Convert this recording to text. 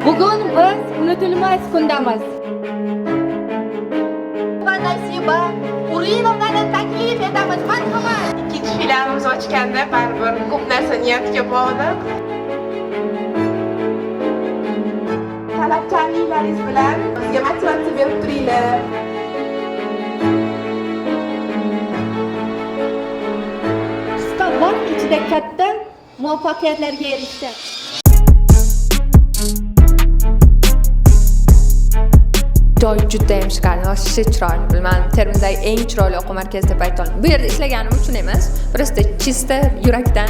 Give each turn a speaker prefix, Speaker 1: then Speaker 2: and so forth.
Speaker 1: Bugun biz unutilmas kundamiz. Va Nasiba Urinovnani taklif etamiz. Marhamat.
Speaker 2: Ikkinchi filialimiz ochganda baribir ko'p narsa niyatga bog'liq. Talabchanliklaringiz bilan bizga motivatsiya berib turinglar.
Speaker 1: Qisqa vaqt ichida katta muvaffaqiyatlarga erishdi.
Speaker 3: Joy judayam chiqarli, yoshi chiroyli. Bilmadim, Termizdagi eng chiroyli o'quv markazi deb ayta olaman. Bu yerda ishlaganim uchun emas, просто чисто yurakdan.